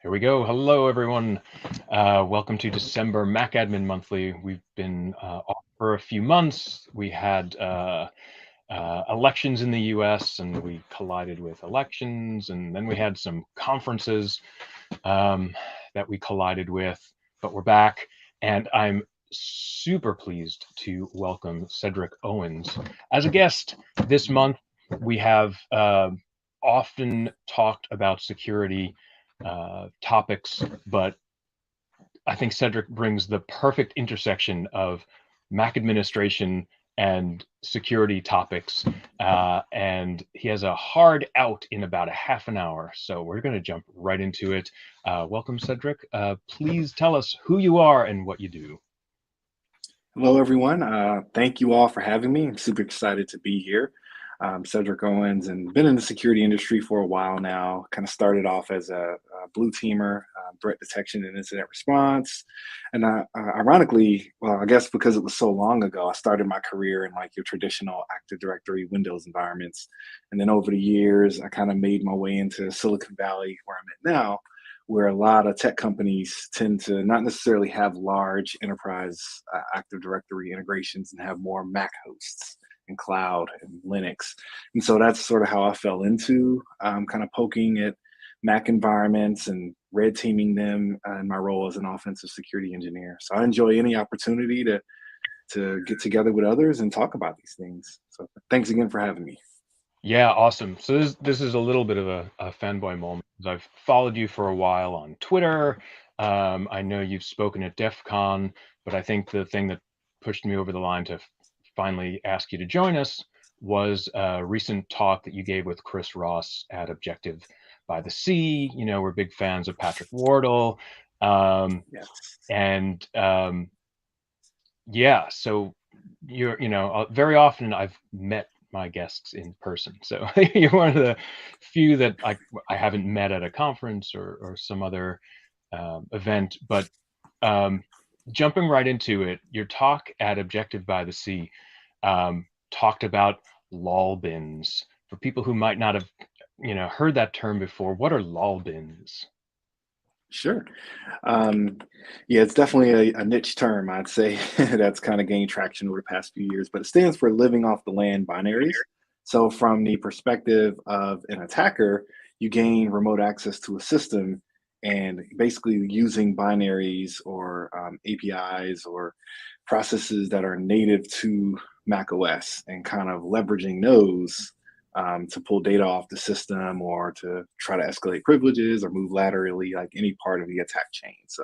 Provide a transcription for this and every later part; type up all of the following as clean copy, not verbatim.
Here we go. Hello, everyone. Welcome to December MacAdmin Monthly. We've been off for a few months. We had elections in the US and we collided with elections, and then we had some conferences that we collided with, but we're back, and I'm super pleased to welcome Cedric Owens as a guest this month. We have often talked about security topics, but I think Cedric brings the perfect intersection of Mac administration and security topics. And he has a hard out in about a half an hour. So we're going to jump right into it. Welcome, Cedric. Please tell us who you are and what you do. Hello, everyone. Thank you all for having me. I'm super excited to be here. Cedric Owens, and been in the security industry for a while now. Kind of started off as a blue teamer, threat detection and incident response. And ironically, well, I guess because it was so long ago, I started my career in like your traditional Active Directory Windows environments. And then over the years, I kind of made my way into Silicon Valley, where I'm at now, where a lot of tech companies tend to not necessarily have large enterprise Active Directory integrations and have more Mac hosts and cloud and Linux. And so that's sort of how I fell into kind of poking at Mac environments and red teaming them in my role as an offensive security engineer. So I enjoy any opportunity to get together with others and talk about these things. So thanks again for having me. Yeah, awesome. So this is a little bit of a fanboy moment. I've followed you for a while on Twitter. I know you've spoken at DEF CON, but I think the thing that pushed me over the line to finally ask you to join us was a recent talk that you gave with Chris Ross at Objective by the Sea. You know, we're big fans of Patrick Wardle. Um, Yes. and Yeah, so very often I've met my guests in person. So you're one of the few that I haven't met at a conference or some other event. But um, jumping right into it, your talk at Objective by the Sea talked about lol bins. For people who might not have, heard that term before, what are lol bins? Sure. Um, yeah, it's definitely a niche term, I'd say, that's kind of gained traction over the past few years, but it stands for living off the land binaries. So, from the perspective of an attacker, you gain remote access to a system and basically using binaries or APIs or processes that are native to Mac OS and kind of leveraging those to pull data off the system or to try to escalate privileges or move laterally, like any part of the attack chain. So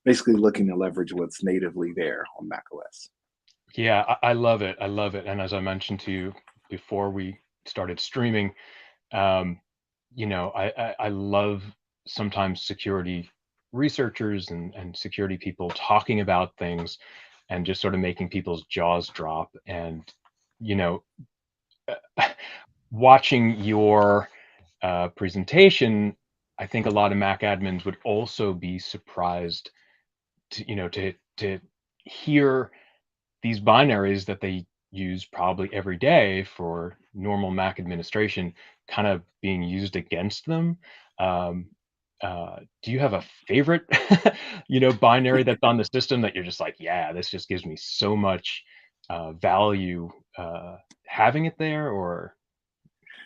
basically looking to leverage what's natively there on macOS. Yeah, I love it. I love it. And as I mentioned to you before we started streaming, um, I love sometimes security researchers and security people talking about things and just sort of making people's jaws drop. And, you know, watching your presentation, I think a lot of Mac admins would also be surprised to hear these binaries that they use probably every day for normal Mac administration kind of being used against them. Um, do you have a favorite, binary that's on the system that you're just like, yeah, this just gives me so much value having it there? Or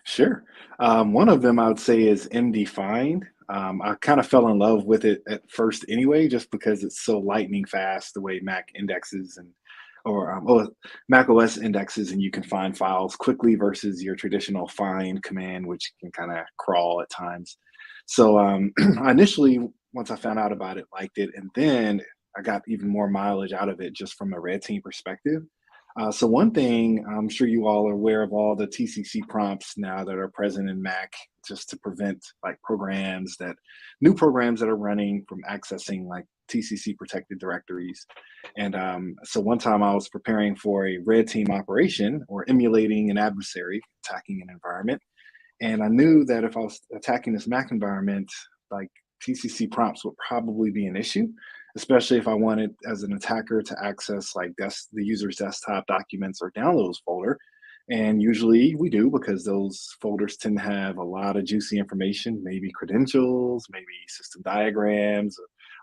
Sure. One of them I would say is MD-Find. I kind of fell in love with it at first anyway, just because it's so lightning fast the way Mac indexes and Mac OS indexes, and you can find files quickly versus your traditional find command, which can kind of crawl at times. So I initially, once I found out about it, liked it, and then I got even more mileage out of it just from a red team perspective. So one thing, I'm sure you all are aware of all the TCC prompts now that are present in Mac, just to prevent like new programs that are running from accessing like TCC protected directories. And so one time I was preparing for a red team operation or emulating an adversary attacking an environment. And I knew that if I was attacking this Mac environment, like TCC prompts would probably be an issue, especially if I wanted as an attacker to access like the user's desktop documents or downloads folder. And usually we do because those folders tend to have a lot of juicy information, maybe credentials, maybe system diagrams,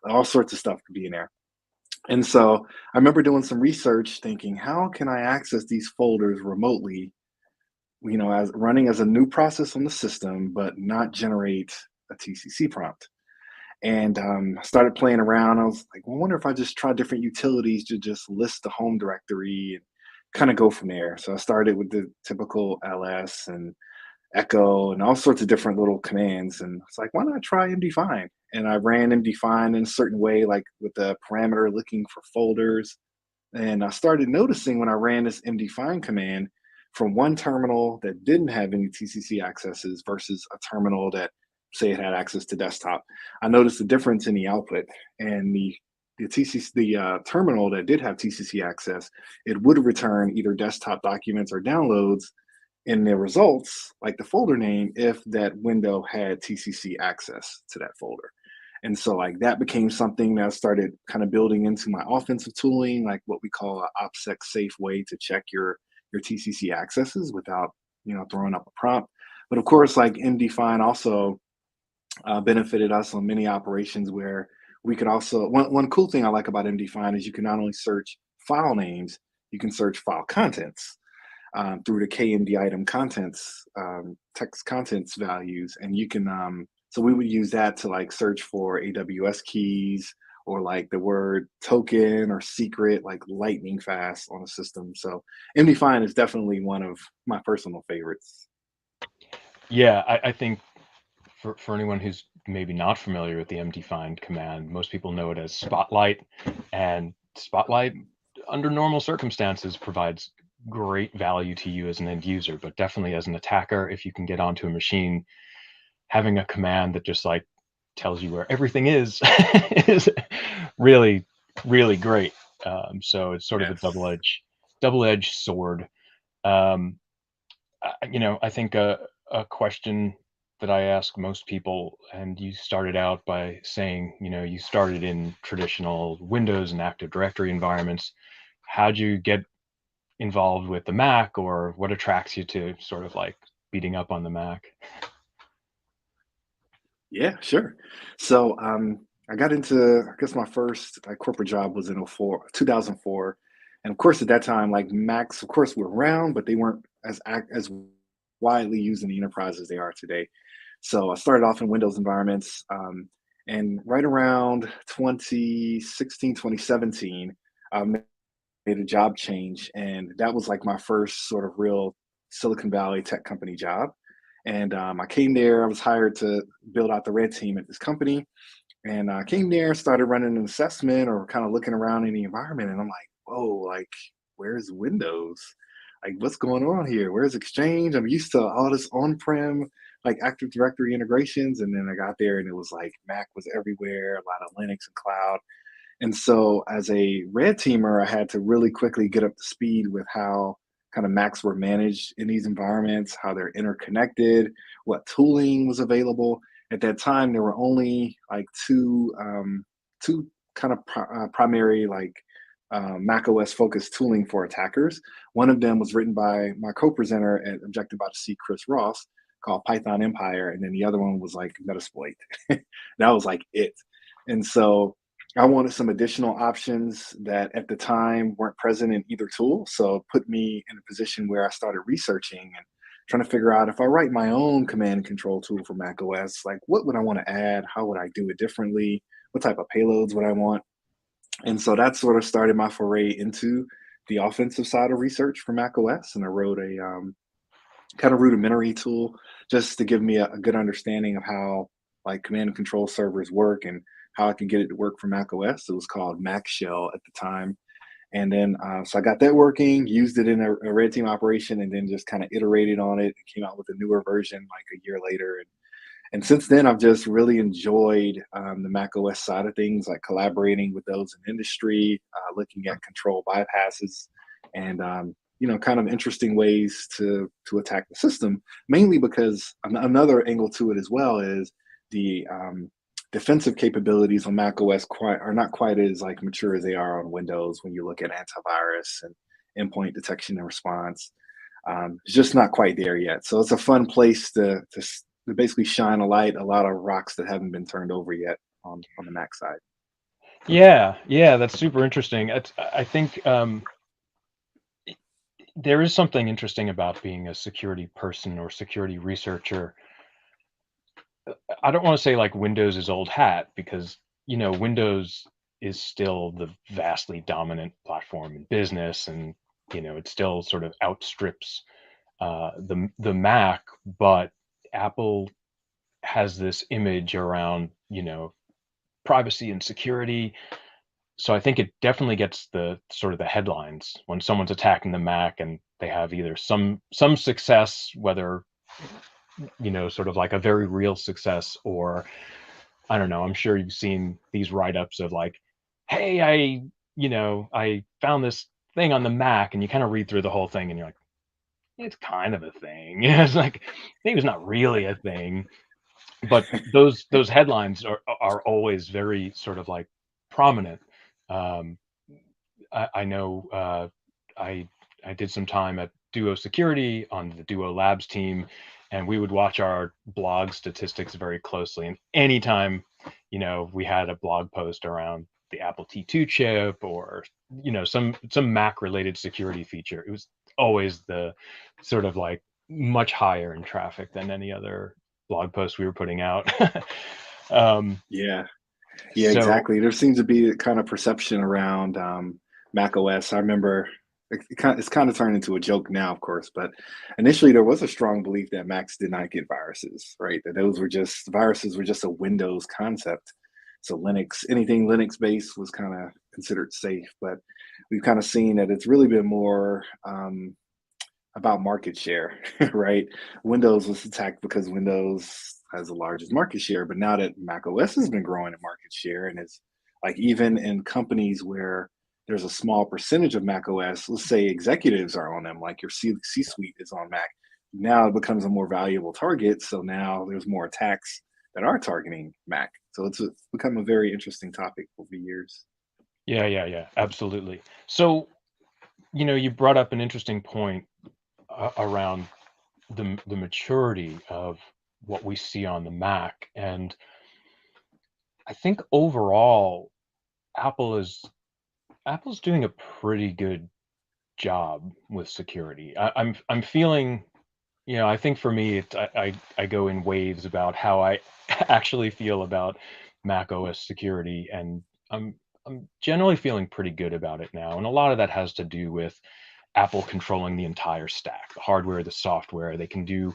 all sorts of stuff could be in there. And so I remember doing some research thinking, how can I access these folders remotely, as running as a new process on the system, but not generate a TCC prompt? And I started playing around. I was like, well, I wonder if I just try different utilities to just list the home directory and kind of go from there. So I started with the typical ls and echo and all sorts of different little commands. And it's like, why not try mdfind? And I ran mdfind in a certain way, like with the parameter looking for folders. And I started noticing when I ran this mdfind command from one terminal that didn't have any TCC accesses versus a terminal that, say, it had access to desktop. I noticed the difference in the output, and the terminal that did have TCC access, it would return either desktop documents or downloads in the results, like the folder name, if that window had TCC access to that folder. And so like that became something that I started kind of building into my offensive tooling, like what we call a OPSEC safe way to check your TCC accesses without throwing up a prompt. But of course, like MDFine also benefited us on many operations where we could also one cool thing I like about MDFine is you can not only search file names, you can search file contents through the KMD item contents, text contents values. And you can, so we would use that to like search for AWS keys or like the word token or secret, like lightning fast on a system. So MD5 is definitely one of my personal favorites. Yeah, I think for anyone who's maybe not familiar with the mdfind command, most people know it as Spotlight, and Spotlight, under normal circumstances, provides great value to you as an end user, but definitely as an attacker, if you can get onto a machine, having a command that just like tells you where everything is is really, really great. So it's sort of a Yes. double-edged sword. Um, I think a question that I ask most people, and you started out by saying, you started in traditional Windows and Active Directory environments. How'd you get involved with the Mac, or what attracts you to sort of like beating up on the Mac? Yeah, sure. So I got into, I guess my first like corporate job was in 2004. And of course, at that time, like Macs, of course, were around, but they weren't as widely used in the enterprise as they are today. So I started off in Windows environments. And right around 2016, 2017, I made a job change. And that was like my first sort of real Silicon Valley tech company job. And I came there, I was hired to build out the red team at this company. And I came there, started running an assessment or kind of looking around in the environment. And I'm like, whoa, like, where's Windows? Like, what's going on here? Where's Exchange? I'm used to all this on prem, like Active Directory integrations. And then I got there and it was like Mac was everywhere, a lot of Linux and cloud. And so as a red teamer, I had to really quickly get up to speed with how kind of Macs were managed in these environments, how they're interconnected, what tooling was available. At that time, there were only like two kind of primary like Mac OS focused tooling for attackers. One of them was written by my co-presenter at Objective Odyssey, Chris Ross, called Python Empire, and then the other one was like Metasploit. That was like it. And so I wanted some additional options that at the time weren't present in either tool. So it put me in a position where I started researching and trying to figure out if I write my own command and control tool for Mac OS, like what would I want to add? How would I do it differently? What type of payloads would I want? And so that sort of started my foray into the offensive side of research for Mac OS. And I wrote a kind of rudimentary tool just to give me a good understanding of how like command and control servers work and how I could get it to work for Mac OS. It was called Mac Shell at the time. And then, so I got that working, used it in a red team operation, and then just kind of iterated on it. It came out with a newer version like a year later. And since then, I've just really enjoyed the Mac OS side of things, like collaborating with those in industry, looking at control bypasses, and kind of interesting ways to attack the system. Mainly because another angle to it as well is the defensive capabilities on Mac OS are not quite as like mature as they are on Windows when you look at antivirus and endpoint detection and response. It's just not quite there yet. So it's a fun place to basically shine a light, a lot of rocks that haven't been turned over yet on the Mac side. Yeah, yeah, that's super interesting. I think there is something interesting about being a security person or security researcher. I don't want to say like Windows is old hat because, Windows is still the vastly dominant platform in business, and it still sort of outstrips the Mac. But Apple has this image around, privacy and security. So I think it definitely gets the sort of the headlines when someone's attacking the Mac and they have either some success, whether sort of like a very real success, or I don't know. I'm sure you've seen these write-ups of like, hey, I found this thing on the Mac, and you kind of read through the whole thing and you're like, it's kind of a thing. It's like maybe it's not really a thing, but those headlines are always very sort of like prominent. Um, I know I I did some time at Duo Security on the Duo Labs team, and we would watch our blog statistics very closely. And anytime, we had a blog post around the Apple T2 chip or some Mac related security feature, it was always the sort of like much higher in traffic than any other blog post we were putting out. um, Yeah. Yeah, so exactly. There seems to be a kind of perception around Mac OS. I remember it's kind of turned into a joke now, of course, but initially there was a strong belief that Macs did not get viruses, right? That those were just viruses were just a Windows concept. So Linux, anything Linux based was kind of considered safe, but we've kind of seen that it's really been more about market share, right? Windows was attacked because Windows has the largest market share, but now that Mac OS has been growing in market share and it's like even in companies where there's a small percentage of Mac OS, let's say executives are on them, like your C-suite is on Mac, now it becomes a more valuable target. So now there's more attacks that are targeting Mac. So it's become a very interesting topic over the years. yeah, yeah, yeah, absolutely. So you brought up an interesting point around the maturity of what we see on the Mac, and I think overall Apple is Apple's doing a pretty good job with security. I'm feeling, I think for me, I go in waves about how I actually feel about Mac OS security, and I'm generally feeling pretty good about it now. And a lot of that has to do with Apple controlling the entire stack, the hardware, the software. They can do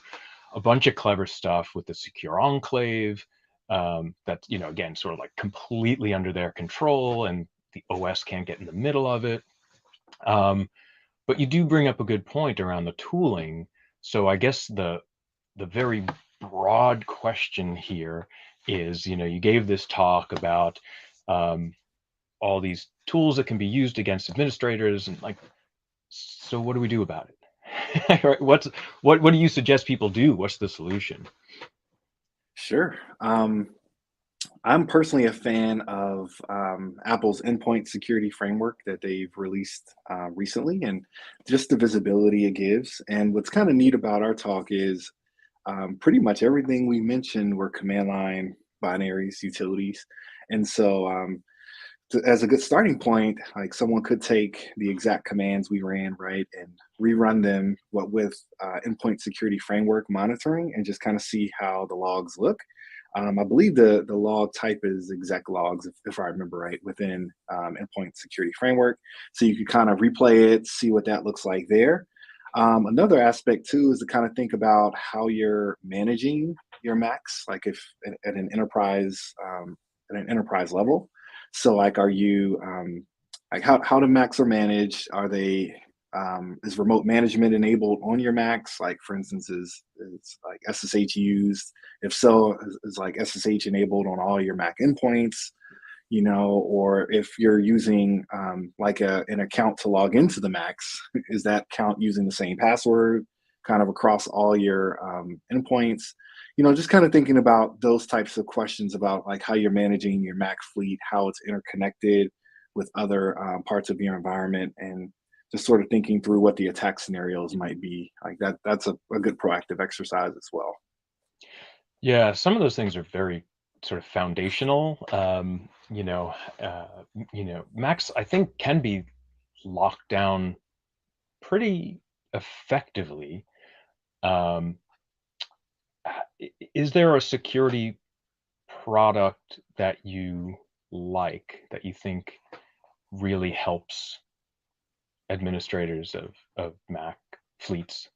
a bunch of clever stuff with the secure enclave. That's, again, sort of like completely under their control, and the OS can't get in the middle of it. Um, but you do bring up a good point around the tooling. So I guess the very broad question here is, you gave this talk about um, all these tools that can be used against administrators, and like, so what do we do about it? Right? What do you suggest people do? What's the solution? Sure. I'm personally a fan of Apple's endpoint security framework that they've released recently, and just the visibility it gives. And what's kind of neat about our talk is pretty much everything we mentioned were command line binaries, utilities. And so, as a good starting point, like someone could take the exact commands we ran, right, and rerun them what with endpoint security framework monitoring and just kind of see how the logs look. I believe the log type is exec logs, if I remember right, within endpoint security framework. So you can kind of replay it, see what that looks like there. Another aspect too is to kind of think about how you're managing your Macs, like if at an enterprise level. So like, are you like how the Macs are managed? Are they is remote management enabled on your Macs? Like for instance, is like SSH used? If so, is like SSH enabled on all your Mac endpoints? Or if you're using like an account to log into the Macs, is that account using the same password kind of across all your endpoints? Just kind of thinking about those types of questions about like how you're managing your Mac fleet, how it's interconnected with other parts of your environment, and just sort of thinking through what the attack scenarios might be. Like that's a good proactive exercise as well. Yeah, some of those things are very sort of foundational. Macs I think can be locked down pretty effectively. Um, is there a security product that you like that you think really helps administrators of Mac fleets?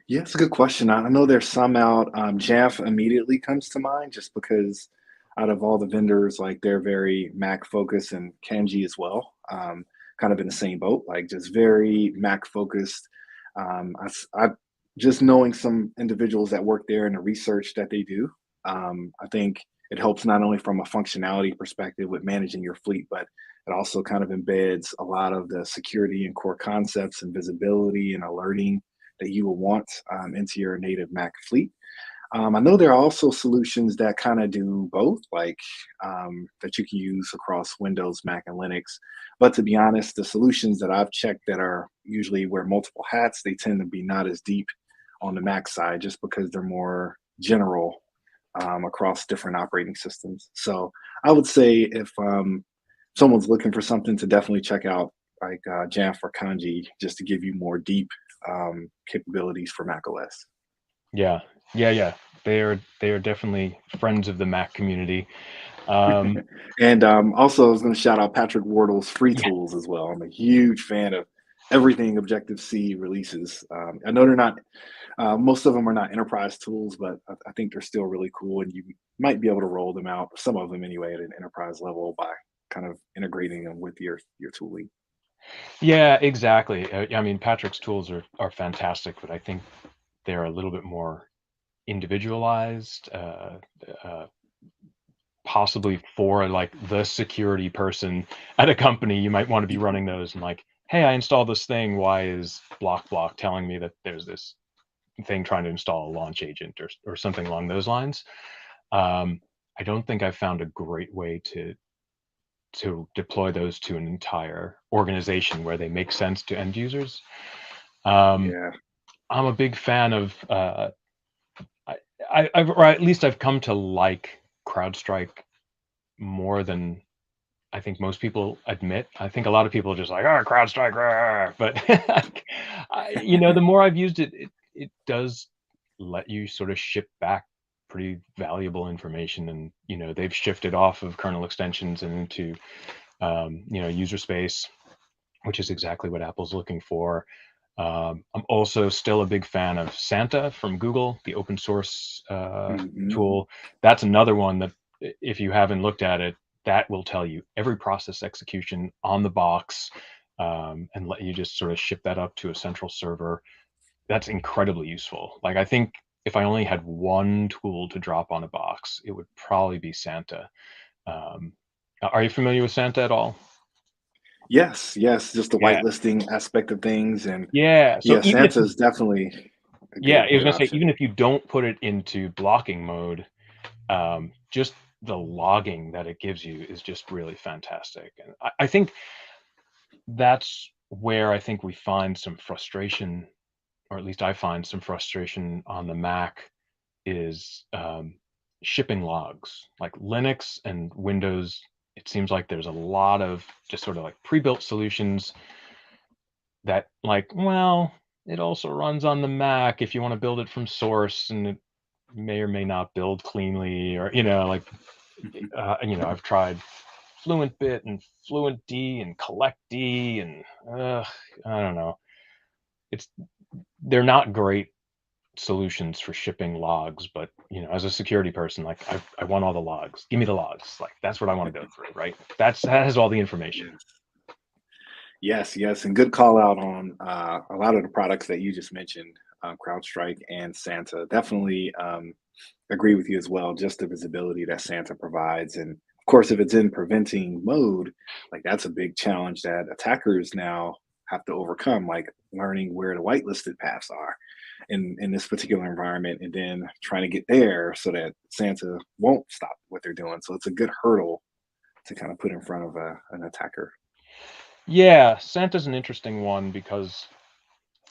Yeah, it's a good question. I know there's some out. Jamf immediately comes to mind just because out of all the vendors, like they're very Mac focused and Kanji as well. Kind of in the same boat, like just very Mac focused. I just knowing some individuals that work there and the research that they do, I think it helps not only from a functionality perspective with managing your fleet, but it also kind of embeds a lot of the security and core concepts and visibility and alerting that you will want into your native Mac fleet. I know there are also solutions that kind of do both, like that you can use across Windows, Mac, and Linux. But to be honest, the solutions that I've checked that are usually wear multiple hats, they tend to be not as deep on the Mac side just because they're more general across different operating systems. So I would say if someone's looking for something to definitely check out, like Jamf or Kanji, just to give you more deep capabilities for Mac OS. Yeah, yeah. They are definitely friends of the Mac community. Um, And also, I was going to shout out Patrick Wardle's free yeah, tools as well. I'm a huge fan of everything Objective C releases. I know they're not, most of them are not enterprise tools, but I think they're still really cool. And you might be able to roll them out, some of them anyway, at an enterprise level by kind of integrating them with your tooling. yeah, exactly. I mean, Patrick's tools are fantastic, but I think they're a little bit more individualized. Uh, Possibly for like the security person at a company, you might want to be running those and like, hey, I installed this thing. Why is block telling me that there's this thing trying to install a launch agent or something along those lines? Um, I don't think I've found a great way to deploy those to an entire organization where they make sense to end users. Um, Yeah. I'm a big fan of, I, or at least I've come to like CrowdStrike more than I think most people admit. I think a lot of people are just like, oh, CrowdStrike, rah," but the more I've used it, it does let you sort of ship back pretty valuable information, and they've shifted off of kernel extensions and into user space, which is exactly what Apple's looking for. I'm also still a big fan of Santa from Google, the open source Hmm. tool. That's another one that, if you haven't looked at it, that will tell you every process execution on the box, and let you just sort of ship that up to a central server. That's incredibly useful. Like, I think if I only had one tool to drop on a box, it would probably be Santa. Um, are you familiar with Santa at all? Yes, yes, just the Yeah. whitelisting aspect of things, and Yeah. So yeah, even if Santa is definitely a Yeah, I was good gonna say, option. even if you don't put it into blocking mode, just the logging that it gives you is just really fantastic. And I think that's where I think we find some frustration, or at least I find some frustration on the Mac, is shipping logs. Like Linux and Windows, it seems like there's a lot of just sort of like pre-built solutions that, like, well, it also runs on the Mac if you want to build it from source, and it may or may not build cleanly, or like, I've tried FluentBit and FluentD and CollectD, and I don't know. It's They're not great solutions for shipping logs, but as a security person, like, I want all the logs. Give me the logs. Like, that's what I want to go through, right? That has all the information. Yes. Yes, yes, and good call out on a lot of the products that you just mentioned, CrowdStrike and Santa. Definitely agree with you as well. Just the visibility that Santa provides, and of course, if it's in preventing mode, like that's a big challenge that attackers now have to overcome, like learning where the whitelisted paths are in this particular environment, and then trying to get there so that Santa won't stop what they're doing. So it's a good hurdle to kind of put in front of an attacker. Yeah, Santa's an interesting one because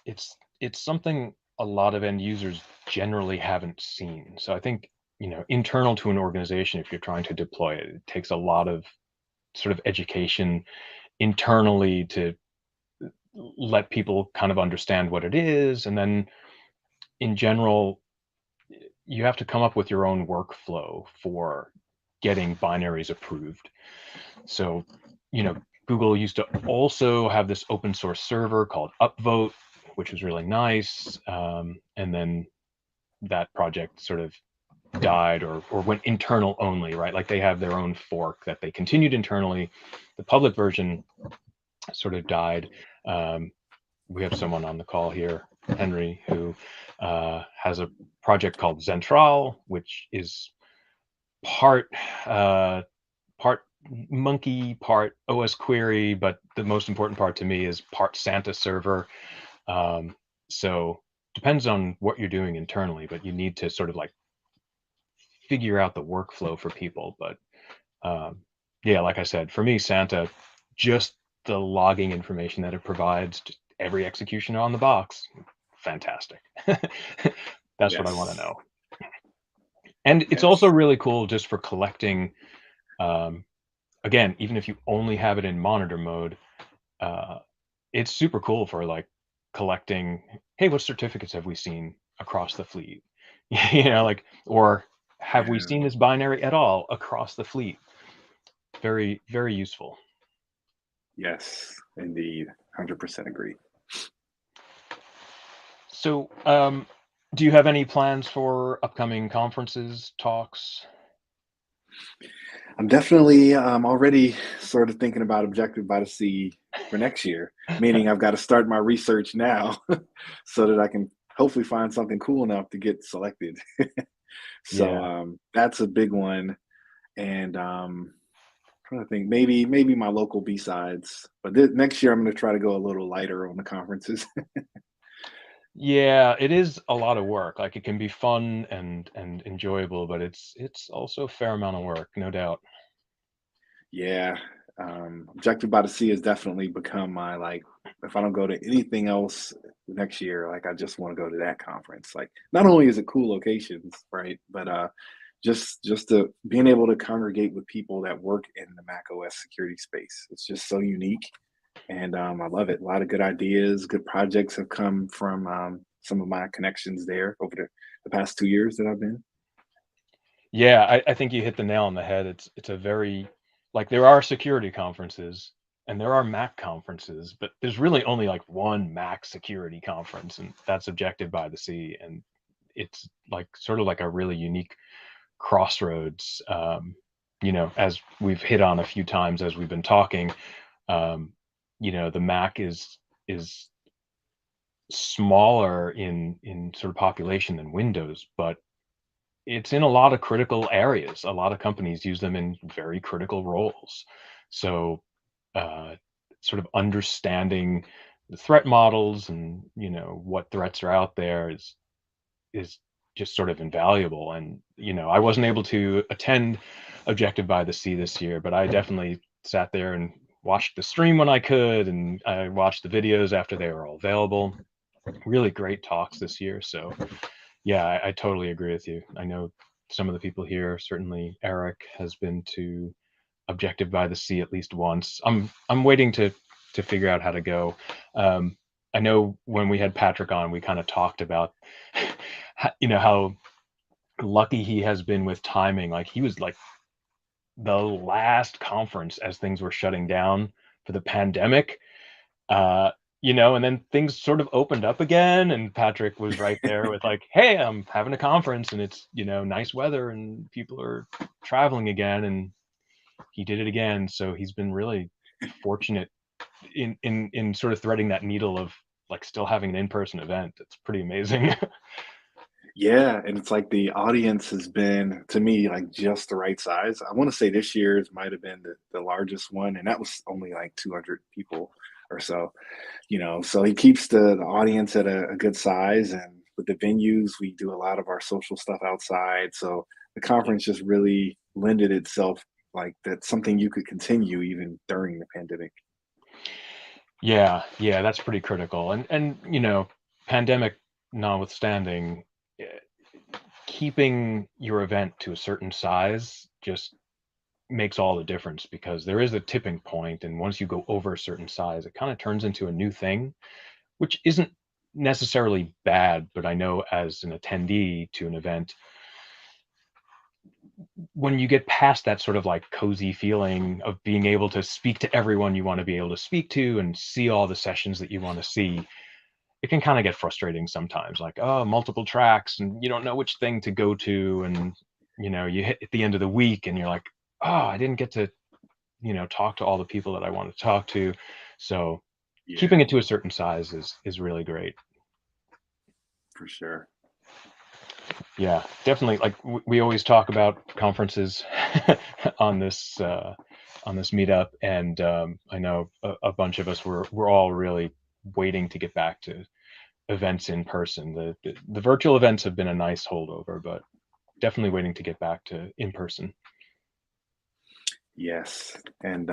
it's something a lot of end users generally haven't seen. So I think, internal to an organization, if you're trying to deploy it, it takes a lot of sort of education internally to let people kind of understand what it is. And then in general, you have to come up with your own workflow for getting binaries approved. So, you know, Google used to also have this open source server called Upvote, which was really nice. And then that project sort of died or went internal only, right? Like they have their own fork that they continued internally. The public version sort of died. Um, we have someone on the call here, Henry, who has a project called Zentral, which is part uh, part monkey, part OS query, but the most important part to me is part Santa server. Um, so depends on what you're doing internally, but you need to sort of like figure out the workflow for people. But um, yeah, like I said, for me, Santa, just the logging information that it provides, just every execution on the box, fantastic. That's what I want to Yes. know. And it's also Yes. really cool just for collecting, um, again, even if you only have it in monitor mode, uh, it's super cool for like collecting, hey, what certificates have we seen across the fleet? Like, or have we Yeah. seen this binary at all across the fleet? Very, very useful. Yes. Indeed. 100% agree. So, do you have any plans for upcoming conferences, talks? I'm definitely already sort of thinking about Objective by the Sea for next year, meaning I've got to start my research now so that I can hopefully find something cool enough to get selected. So Yeah. that's a big one. And trying to think, maybe my local B sides, but next year I'm going to try to go a little lighter on the conferences. Yeah, it is a lot of work. Like it can be fun and enjoyable, but it's also a fair amount of work, no doubt. Yeah, Objective by the Sea has definitely become my like. If I don't go to anything else next year, like I just want to go to that conference. Like, not only is it cool locations, right, but just to being able to congregate with people that work in the Mac OS security space. It's just so unique, and I love it. A lot of good ideas, good projects have come from some of my connections there over the past 2 years that I've been. Yeah, I think you hit the nail on the head. It's a very like there are security conferences and there are Mac conferences, but there's really only like one Mac security conference, and that's Objective by the Sea. And it's like sort of like a really unique crossroads. As we've hit on a few times as we've been talking, um, the Mac is smaller in sort of population than Windows, but it's in a lot of critical areas. A lot of companies use them in very critical roles. So, uh, sort of understanding the threat models and what threats are out there is just sort of invaluable. And I wasn't able to attend Objective by the Sea this year, but I definitely sat there and watched the stream when I could, and I watched the videos after they were all available. Really great talks this year. So yeah, I totally agree with you. I know some of the people here, certainly Eric has been to Objective by the Sea at least once. I'm waiting to figure out how to go. Um, I know when we had Patrick on, we kind of talked about how lucky he has been with timing. Like he was like the last conference as things were shutting down for the pandemic. Uh, and then things sort of opened up again, and Patrick was right there with like, "Hey, I'm having a conference, and it's nice weather, and people are traveling again," and he did it again. So he's been really fortunate in sort of threading that needle of like still having an in-person event. It's pretty amazing. Yeah, and it's like the audience has been, to me, like just the right size. I want to say this year's might have been the largest one, and that was only like 200 people or so. So he keeps the audience at a good size, and with the venues, we do a lot of our social stuff outside. So the Yeah. conference just really lended itself like that's something you could continue even during the pandemic. Yeah, that's pretty critical. And pandemic notwithstanding, eh, keeping your event to a certain size just makes all the difference because there is a tipping point, and once you go over a certain size, it kind of turns into a new thing, which isn't necessarily bad, but I know as an attendee to an event, when you get past that sort of like cozy feeling of being able to speak to everyone you want to be able to speak to and see all the sessions that you want to see, it can kind of get frustrating sometimes, like, oh, multiple tracks and you don't know which thing to go to. And you hit at the end of the week and you're like, oh, I didn't get to talk to all the people that I want to talk to. So Yeah, keeping it to a certain size is really great. for sure. Yeah, definitely. Like we always talk about conferences on this meetup, and I know a bunch of us we're all really waiting to get back to events in person. The virtual events have been a nice holdover, but definitely waiting to get back to in person. Yes, and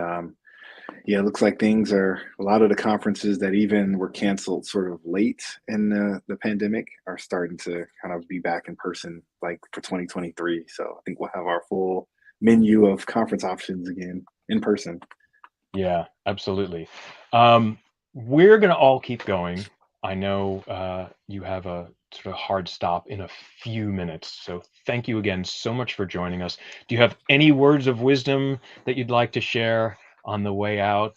yeah, it looks like things are a lot of the conferences that even were canceled sort of late in the pandemic are starting to kind of be back in person like for 2023. So I think we'll have our full menu of conference options again in person. Yeah, absolutely. Um, we're gonna all keep going. I know you have a sort of hard stop in a few minutes, so thank you again so much for joining us. Do you have any words of wisdom that you'd like to share on the way out,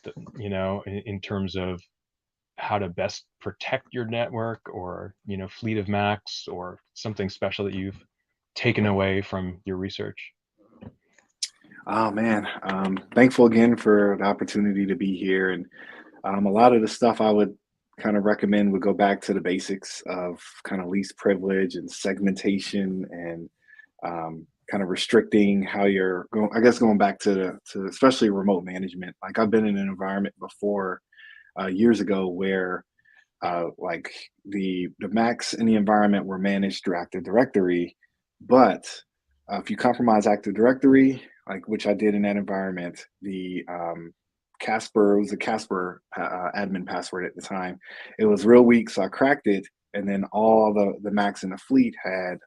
in terms of how to best protect your network, or, fleet of Macs, or something special that you've taken away from your research? Oh man, thankful again for the opportunity to be here. And a lot of the stuff I would kind of recommend would go back to the basics of kind of least privilege and segmentation and kind of restricting how you're going. I guess going back to especially remote management. Like I've been in an environment before years ago where like the Macs in the environment were managed through Active Directory, but if you compromise Active Directory, like which I did in that environment, the Casper, it was a Casper admin password at the time. It was real weak, so I cracked it, and then all the Macs in the fleet had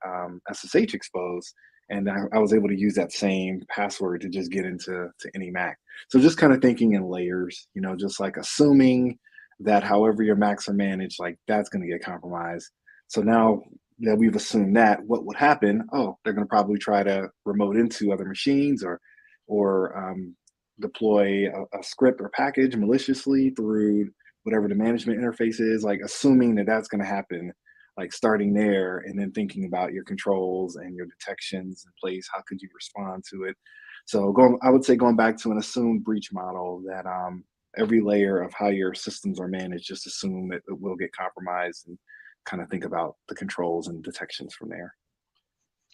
SSH exposed, and I was able to use that same password to just get into to any Mac. So just kind of thinking in layers, just like assuming that however your Macs are managed, like that's going to get compromised. So now that we've assumed that, what would happen? Oh, they're going to probably try to remote into other machines or deploy a script or package maliciously through whatever the management interface is. Like assuming that that's going to happen, like starting there and then thinking about your controls and your detections in place. How could you respond to it? So I would say going back to an assumed breach model that every layer of how your systems are managed, just assume that it will get compromised and kind of think about the controls and detections from there.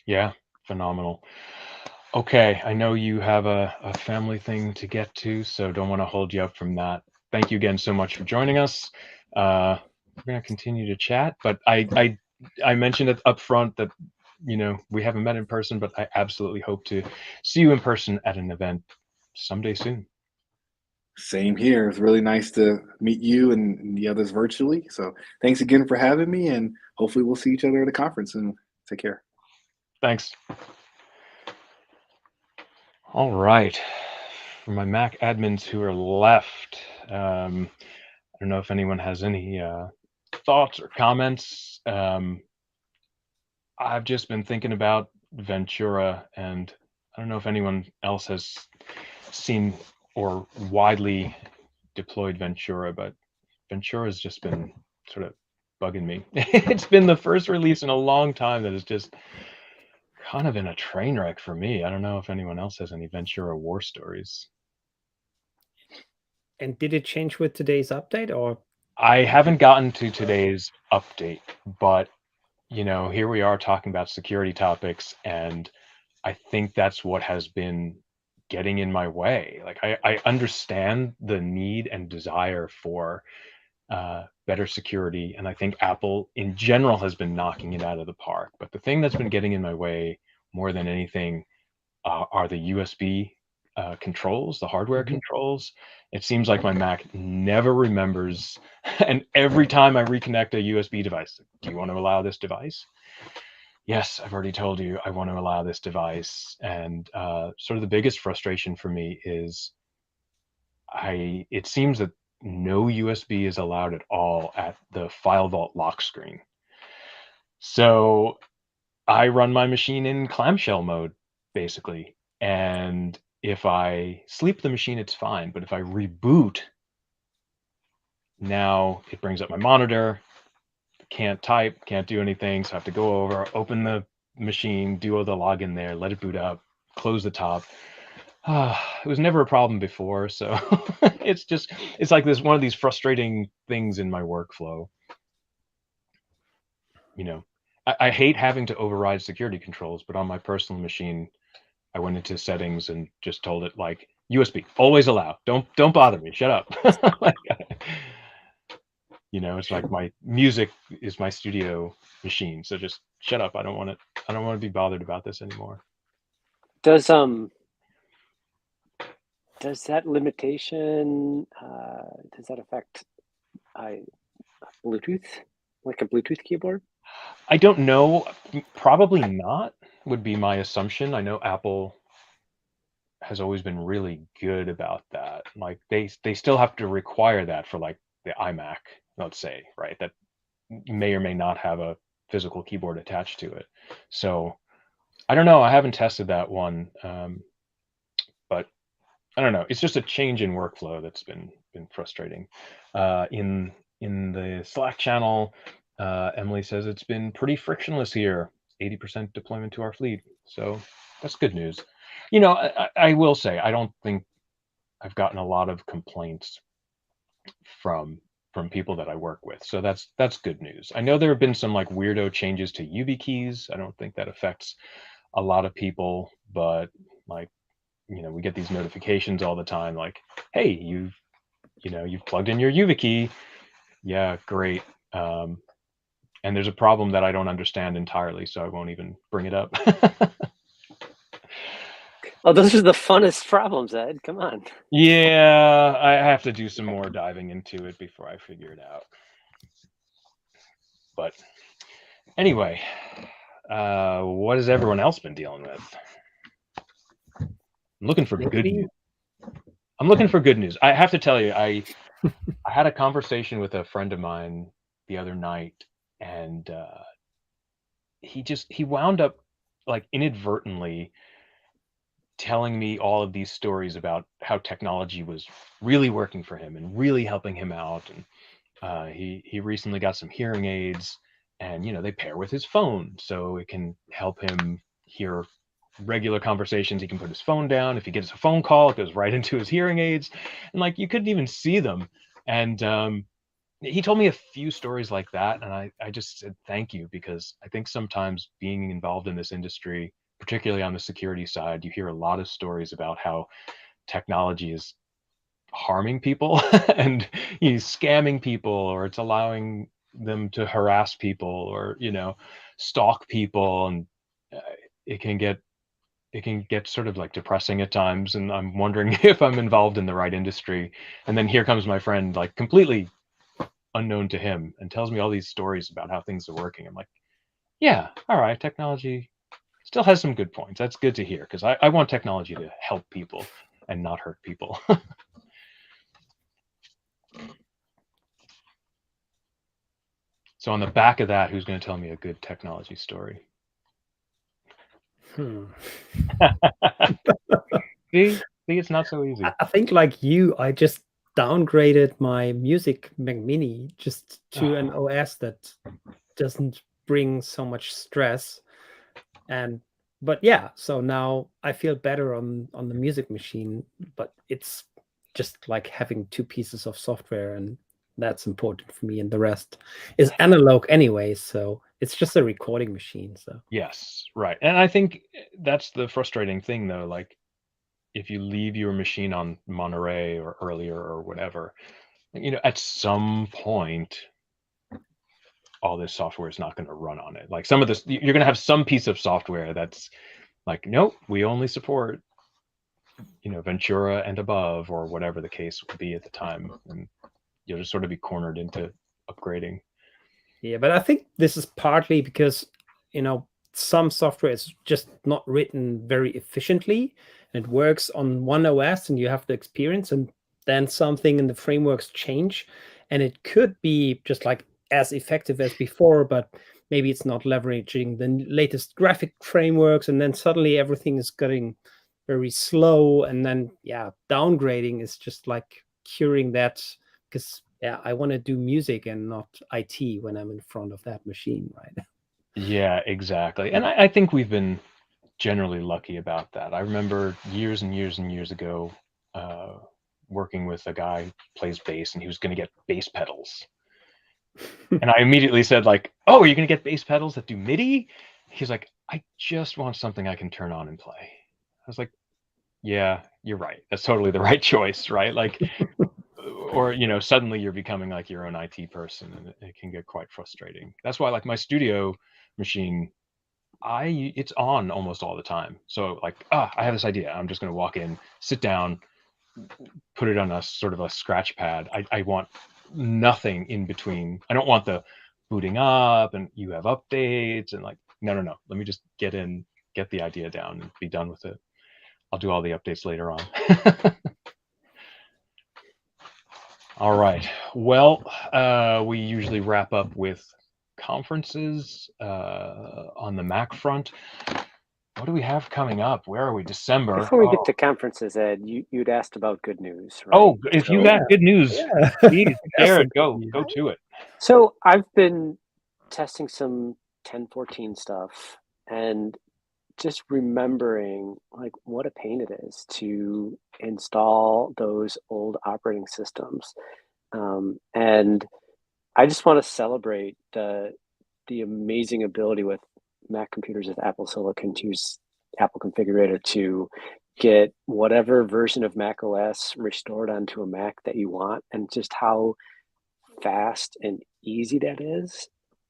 Yeah, phenomenal. Okay, I know you have a family thing to get to, so don't want to hold you up from that. Thank you again so much for joining us. We're going to continue to chat, but I mentioned it up front that we haven't met in person, but I absolutely hope to see you in person at an event someday soon. Same here. It's really nice to meet you and the others virtually. So thanks again for having me, and hopefully we'll see each other at a conference and take care. Thanks. All right. For my Mac admins who are left, I don't know if anyone has any thoughts or comments. I've just been thinking about Ventura, and I don't know if anyone else has seen or widely deployed Ventura, but Ventura's just been sort of bugging me. It's been the first release in a long time that is just kind of in a train wreck for me. I don't know if anyone else has any Ventura war stories. And did it change with today's update or? I haven't gotten to today's update, but here we are talking about security topics, and I think that's what has been getting in my way. Like I understand the need and desire for better security, and I think Apple in general has been knocking it out of the park. But the thing that's been getting in my way more than anything are the USB controls, the hardware controls. It seems like my Mac never remembers, and every time I reconnect a USB device, do you want to allow this device? Yes, I've already told you I want to allow this device. And sort of the biggest frustration for me is it seems that no USB is allowed at all at the File Vault lock screen. So I run my machine in clamshell mode, basically. And if I sleep the machine, it's fine. But if I reboot, now it brings up my monitor, can't type, can't do anything. So I have to go over, open the machine, do all the login there, let it boot up, close the top. It was never a problem before. So it's like this one of these frustrating things in my workflow. You know, I hate having to override security controls, but on my personal machine, I went into settings and just told it like USB, always allow. Don't bother me. Shut up. Like, it's like my music is my studio machine, so just shut up. I don't want to be bothered about this anymore. Does that limitation does that affect Bluetooth, like a Bluetooth keyboard? I don't know. Probably not, would be my assumption. I know Apple has always been really good about that. Like they still have to require that for like the iMac, let's say, right? That may or may not have a physical keyboard attached to it. So I don't know. I haven't tested that one, but I don't know. It's just a change in workflow that's been frustrating. In the Slack channel, Emily says it's been pretty frictionless here. 80% deployment to our fleet. So that's good news. I will say I don't think I've gotten a lot of complaints from people that I work with. So that's good news. I know there have been some like weirdo changes to YubiKeys. I don't think that affects a lot of people, but like, we get these notifications all the time like, hey, you've plugged in your YubiKey. Yeah, great. And there's a problem that I don't understand entirely, so I won't even bring it up. Oh, those are the funnest problems, Ed. Come on. Yeah, I have to do some more diving into it before I figure it out. But anyway, what has everyone else been dealing with? I'm looking for good news. I'm looking for good news. I have to tell you, I had a conversation with a friend of mine the other night, and he wound up like inadvertently telling me all of these stories about how technology was really working for him and really helping him out. And he recently got some hearing aids, and they pair with his phone, so it can help him hear regular conversations. He can put his phone down. If he gets a phone call, it goes right into his hearing aids, and like you couldn't even see them. And he told me a few stories like that, and I just said thank you, because I think sometimes being involved in this industry, particularly on the security side, you hear a lot of stories about how technology is harming people and he's scamming people, or it's allowing them to harass people, or stalk people, and it can get sort of like depressing at times. And I'm wondering if I'm involved in the right industry. And then here comes my friend, like completely unknown to him, and tells me all these stories about how things are working. I'm like, yeah, all right, technology still has some good points. That's good to hear, because I want technology to help people and not hurt people. So on the back of that, who's going to tell me a good technology story? See, it's not so easy. I think like you, I just downgraded my music Mac Mini just to an OS that doesn't bring so much stress. But yeah, so now I feel better on the music machine, but it's just like having two pieces of software, and that's important for me, and the rest is analog anyway, so it's just a recording machine. So yes, right. And I think that's the frustrating thing, though. Like if you leave your machine on Monterey or earlier or whatever, at some point all this software is not going to run on it. Like some of this, you're going to have some piece of software that's like, nope, we only support Ventura and above, or whatever the case would be at the time, and you'll just sort of be cornered into upgrading. Yeah, but I think this is partly because, some software is just not written very efficiently, and it works on one OS and you have the experience, and then something in the frameworks change, and it could be just like as effective as before, but maybe it's not leveraging the latest graphic frameworks, and then suddenly everything is getting very slow, and then downgrading is just like curing that, because I want to do music and not IT when I'm in front of that machine, right? Yeah, exactly. And I think we've been generally lucky about that. I remember years and years and years ago working with a guy who plays bass, and he was going to get bass pedals. And I immediately said, like, oh, you're going to get bass pedals that do MIDI? He's like, I just want something I can turn on and play. I was like, yeah, you're right. That's totally the right choice, right? Like, or suddenly you're becoming like your own IT person, and it can get quite frustrating. That's why, like, my studio machine, it's on almost all the time. So like, I have this idea. I'm just going to walk in, sit down, put it on a sort of a scratch pad. I want nothing in between. I don't want the booting up and you have updates and like, no. Let me just get in, get the idea down, and be done with it. I'll do all the updates later on. All right. Well, we usually wrap up with conferences on the Mac front. What do we have coming up? Where are we? December. Before we get to conferences, Ed, you'd asked about good news, right? Oh, if you got good news, please, Jared, go to it. So I've been testing some 10.14 stuff, and just remembering like what a pain it is to install those old operating systems. And I just want to celebrate the amazing ability with Mac computers with Apple Silicon to use Apple Configurator to get whatever version of Mac OS restored onto a Mac that you want, and just how fast and easy that is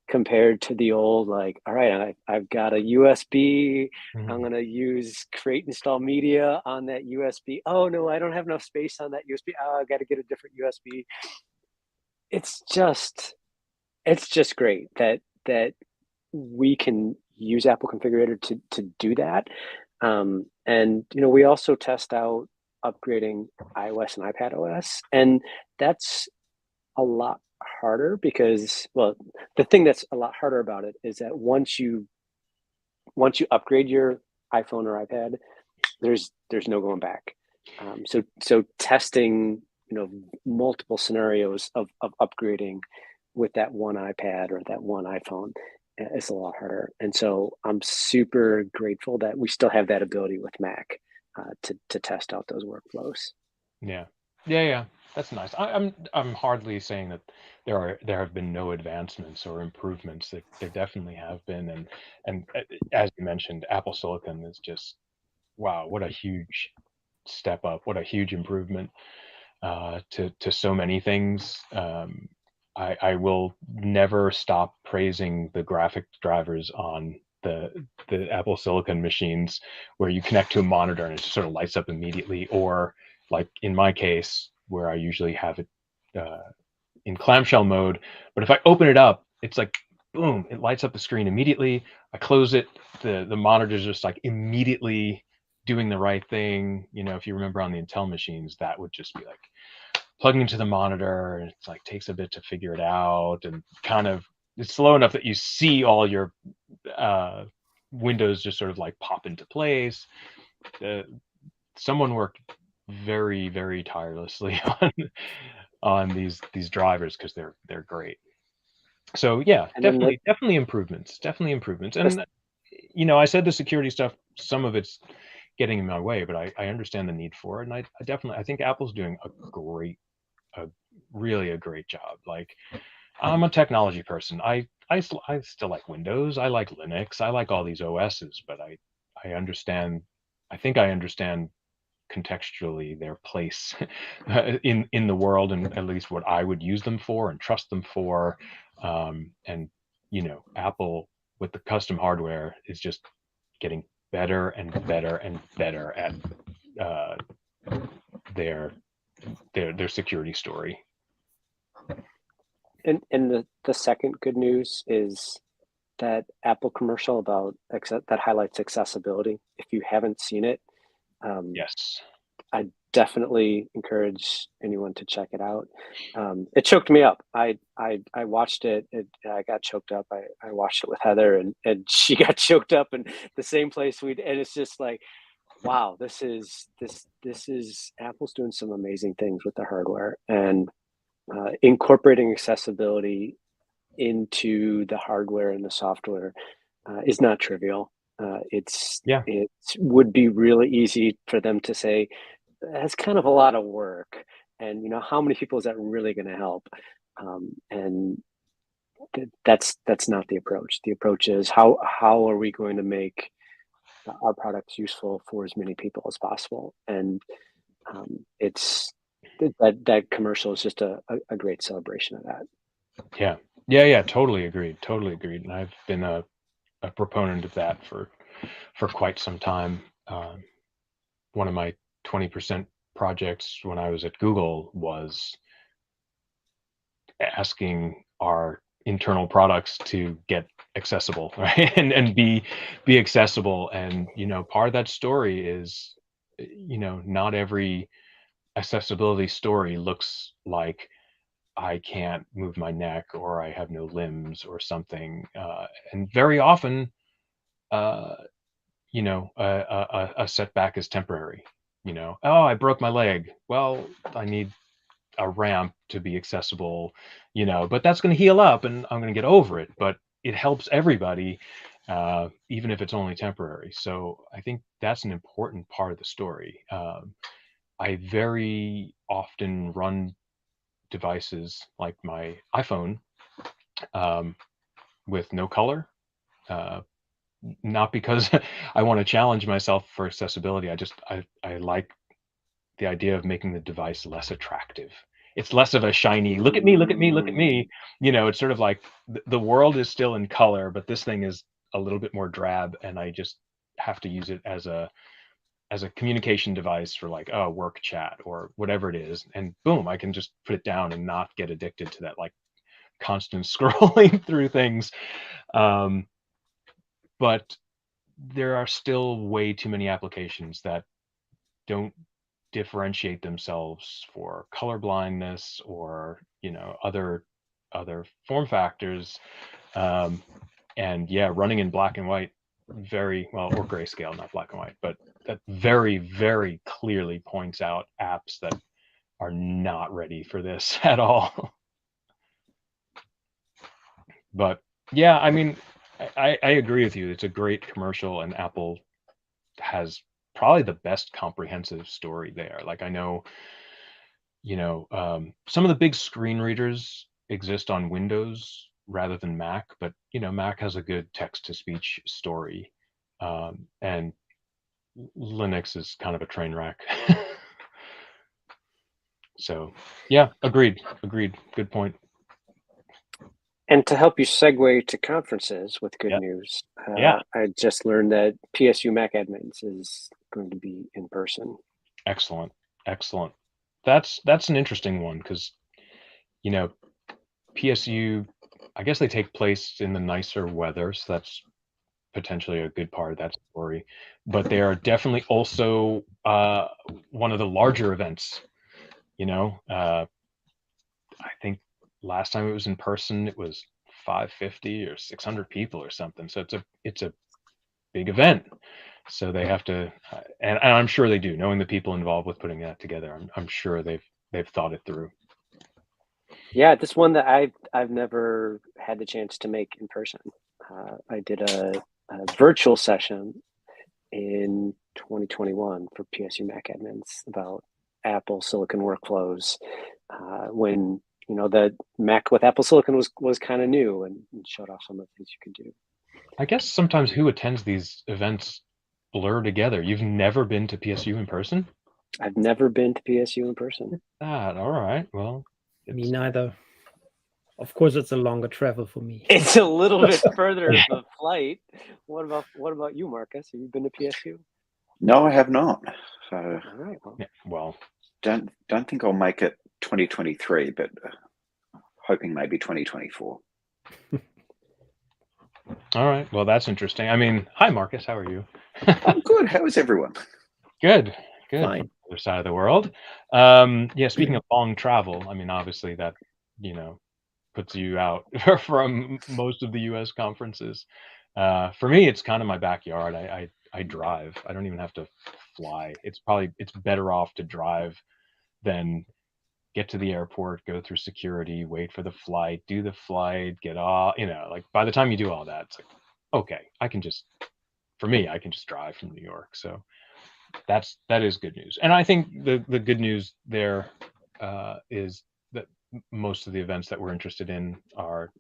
compared to the old, like, all right, I've got a USB. I'm going to use create install media on that USB. Oh, no, I don't have enough space on that USB. Oh, I got to get a different USB. It's just great that we can use Apple Configurator to do that. And, we also test out upgrading iOS and iPad OS. And that's a lot harder because, well, the thing that's a lot harder about it is that once you upgrade your iPhone or iPad, there's no going back. So testing, multiple scenarios of upgrading with that one iPad or that one iPhone is a lot harder. And so I'm super grateful that we still have that ability with Mac to test out those workflows. Yeah. That's nice. I'm hardly saying that there have been no advancements or improvements. There definitely have been, and as you mentioned, Apple Silicon is just, wow, what a huge step up, what a huge improvement to so many things. I will never stop praising the graphic drivers on the Apple Silicon machines, where you connect to a monitor and it just sort of lights up immediately, or like in my case, where I usually have it in clamshell mode, but if I open it up, it's like, boom, it lights up the screen immediately. I close it, the monitor's just like immediately doing the right thing. If you remember on the Intel machines, that would just be like plugging into the monitor, and it's like takes a bit to figure it out, and kind of it's slow enough that you see all your windows just sort of like pop into place. Someone worked very, very tirelessly on these drivers, because they're great. So yeah, And definitely improvements, and I said the security stuff, some of it's getting in my way, but I understand the need for it, and I think Apple's doing really a great job. Like, I'm a technology person. I still like Windows. I like Linux. I like all these OSs, but I understand. I think I understand contextually their place in the world, and at least what I would use them for and trust them for. And Apple with the custom hardware is just getting better and better and better at their security story. And the second good news is that Apple commercial about that highlights accessibility. If you haven't seen it, Yes, I definitely encourage anyone to check it out. It choked me up. I watched it. I got choked up. I watched it with Heather, and she got choked up in the same place and it's just like, wow, this is Apple's doing some amazing things with the hardware, and incorporating accessibility into the hardware and the software is not trivial. It would be really easy for them to say that's kind of a lot of work, and how many people is that really going to help? And that's not the approach. The approach is how are we going to make our products useful for as many people as possible? And it's that commercial is just a great celebration of that. Yeah, totally agreed. And I've been a proponent of that for quite some time. One of my 20% projects when I was at Google was asking our internal products to get accessible, right? and be accessible. And part of that story is, not every accessibility story looks like I can't move my neck or I have no limbs or something. And very often, a setback is temporary. Oh, I broke my leg. Well, I need a ramp to be accessible, but that's going to heal up and I'm going to get over it. But it helps everybody, even if it's only temporary. So I think that's an important part of the story. I very often run devices like my iPhone with no color, not because I want to challenge myself for accessibility. I like the idea of making the device less attractive. It's less of a shiny look at me, look at me, look at me. It's sort of like the world is still in color, but this thing is a little bit more drab, and I just have to use it as a communication device for like work chat or whatever it is, and boom, I can just put it down and not get addicted to that like constant scrolling through things. But there are still way too many applications that don't differentiate themselves for color blindness or other form factors. And running in black and white very well, or grayscale, not black and white, but that very, very clearly points out apps that are not ready for this at all. But yeah, I mean, I agree with you. It's a great commercial, and Apple has probably the best comprehensive story there. Like I know, some of the big screen readers exist on Windows rather than Mac, but Mac has a good text-to-speech story, and Linux is kind of a train wreck. So yeah, agreed. Good point. And to help you segue to conferences with good news, I just learned that PSU MacAdmins is going to be in person. Excellent. That's an interesting one because, PSU, I guess they take place in the nicer weather, so that's potentially a good part of that story. But they are definitely also one of the larger events. I think last time it was in person, it was 550 or 600 people or something. So it's a big event. So they have to, and I'm sure they do. Knowing the people involved with putting that together, I'm sure they've thought it through. Yeah, this one that I've never had the chance to make in person. I did a virtual session in 2021 for PSU MacAdmins about Apple Silicon workflows, when the Mac with Apple Silicon was kind of new and showed off some of the things you could do. I guess sometimes who attends these events blur together. You've never been to PSU in person? I've never been to PSU in person. All right. Well, me neither. Of course, it's a longer travel for me. It's a little bit further of a flight. What about you, Marcus? Have you been to PSU? No, I have not. So All right. Well, Yeah, well, don't think I'll make it 2023, but hoping maybe 2024. all right. Well, that's interesting. I mean, hi, Marcus. How are you? I'm good. How is everyone? Good. Fine. From the other side of the world. Yeah, speaking of long travel, I mean, obviously that, puts you out from most of the US conferences. For me, it's kind of my backyard. I drive. I don't even have to fly. It's better off to drive than get to the airport, go through security, wait for the flight, do the flight, get off, like by the time you do all that, it's like, okay, I can just drive from New York. So that is good news. And I think the good news there is that most of the events that we're interested in are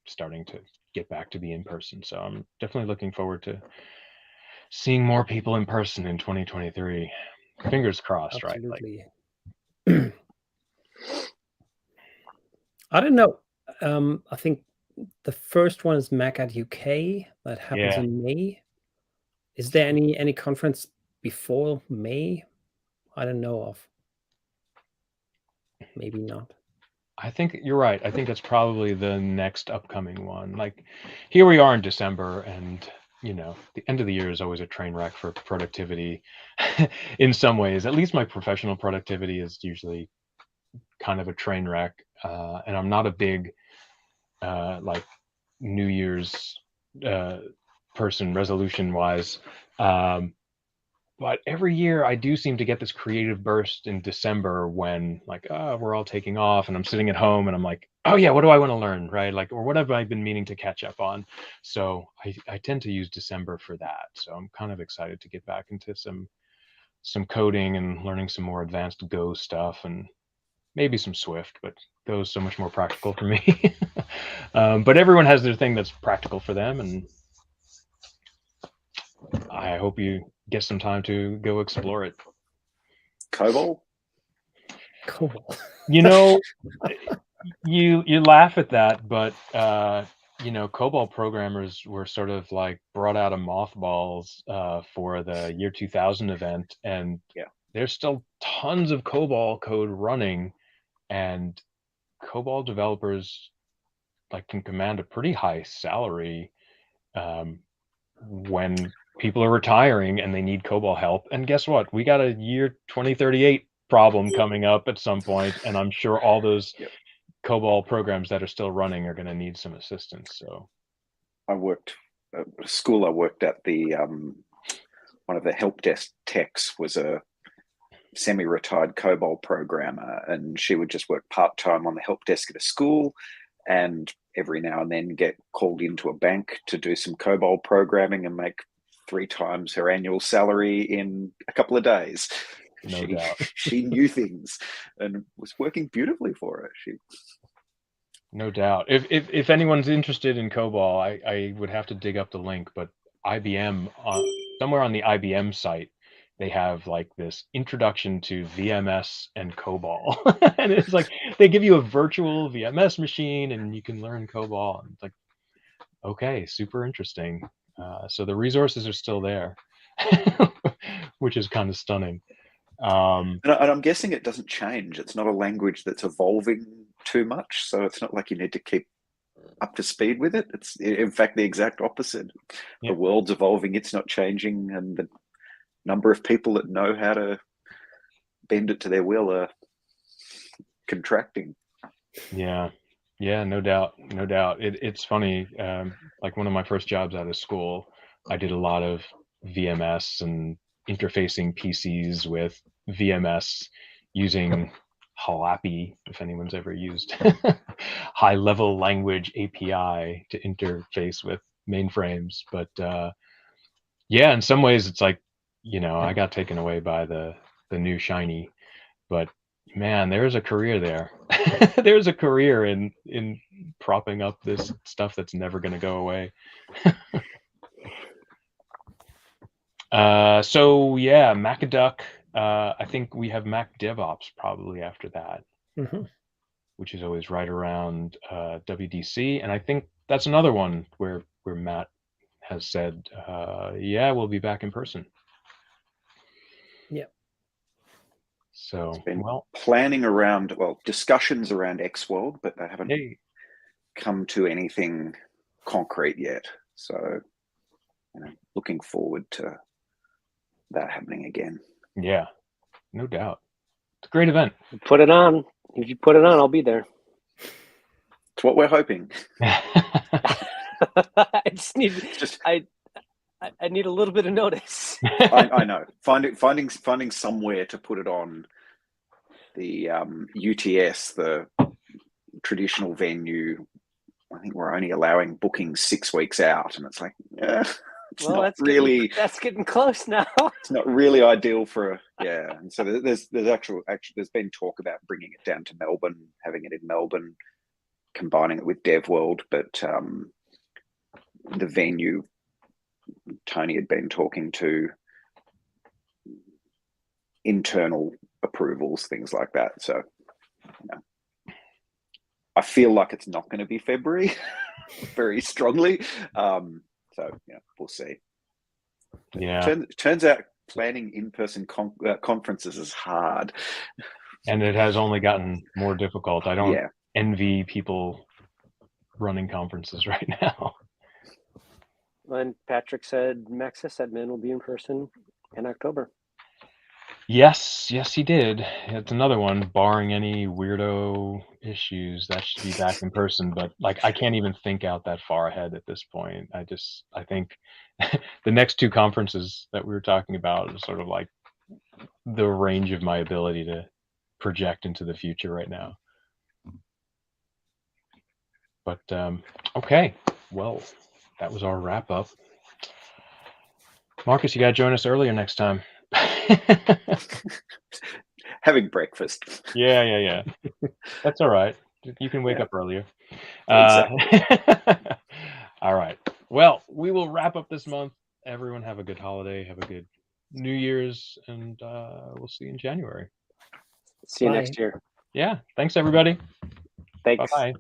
starting to get back to be in person. So I'm definitely looking forward to seeing more people in person in 2023. Fingers crossed, right? Like, Absolutely. I don't know. I think the first one is MacAd UK. That happens yeah, in May. Is there any conference before May? I don't know of. Maybe not. I think you're right. I think that's probably the next upcoming one. Like, here we are in December, and the end of the year is always a train wreck for productivity. In some ways, at least my professional productivity is usually kind of a train wreck. And I'm not a big like New Year's person resolution wise. But every year I do seem to get this creative burst in December when, like, we're all taking off and I'm sitting at home and I'm like, oh yeah, what do I want to learn, right? Like, or what have I been meaning to catch up on? So I tend to use December for that. So I'm kind of excited to get back into some coding and learning some more advanced Go stuff and maybe some Swift, but Go is so much more practical for me. But everyone has their thing that's practical for them, and I hope you get some time to go explore it. COBOL? Cool. You laugh at that, but COBOL programmers were sort of like brought out of mothballs for the year 2000 event, and there's still tons of COBOL code running, and COBOL developers like can command a pretty high salary when people are retiring and they need COBOL help. And guess what? We got a year 2038 problem coming up at some point, and I'm sure all those COBOL programs that are still running are going to need some assistance. So I worked at a school I worked at, the one of the help desk techs was a semi-retired COBOL programmer, and she would just work part-time on the help desk at a school and every now and then get called into a bank to do some COBOL programming and make 3 times her annual salary in a couple of days. No doubt. She knew things and was working beautifully for her. No doubt. If anyone's interested in COBOL, I would have to dig up the link, but IBM, somewhere on the IBM site, they have like this introduction to VMS and COBOL. And it's like they give you a virtual VMS machine and you can learn COBOL. And it's like, okay, super interesting. So the resources are still there, which is kind of stunning. And I'm guessing it doesn't change. It's not a language that's evolving too much, so it's not like you need to keep up to speed with it. It's in fact the exact opposite. The world's evolving, it's not changing, and the number of people that know how to bend it to their will are contracting. Yeah, no doubt. It's funny. Like one of my first jobs out of school, I did a lot of VMS and interfacing PCs with VMS using Halappy, if anyone's ever used high level language API to interface with mainframes. But in some ways it's like, I got taken away by the new shiny, but man, there's a career there. There's a career in propping up this stuff that's never going to go away. So yeah, Macaduck. I think we have Mac DevOps probably after that, which is always right around WDC, and I think that's another one where Matt has said, we'll be back in person. Yeah. So, Been well, planning around, discussions around X-World, but they haven't hey, come to anything concrete yet. So, looking forward to that happening again. yeah, no doubt. It's a great event. Put it on. If you put it on, I'll be there. It's what we're hoping. I just need. I need a little bit of notice. I know. Finding somewhere to put it on the UTS, the traditional venue. I think we're only allowing bookings 6 weeks out, and it's like, it's Well, not really. That's getting close now. It's not really ideal for And so there's been talk about bringing it down to Melbourne, having it in Melbourne, combining it with DevWorld, but the venue, Tony had been talking to internal approvals, things like that. So, I feel like it's not going to be February very strongly. So, we'll see. Yeah. Turns out planning in-person conferences is hard. And it has only gotten more difficult. I don't Yeah. envy people running conferences right now. And Patrick said MacSysAdmin will be in person in October. Yes, he did. It's another one, barring any weirdo issues, that should be back in person. But like, I can't even think out that far ahead at this point. I think the next two conferences that we were talking about are sort of like the range of my ability to project into the future right now. But okay, well, that was our wrap up. Marcus, you got to join us earlier next time. Having breakfast. Yeah. That's all right. You can wake up earlier. Exactly. All right. Well, we will wrap up this month. Everyone have a good holiday. Have a good New Year's, and we'll see you in January. See you Bye. next year. Yeah. Thanks, everybody. Thanks. Bye-bye.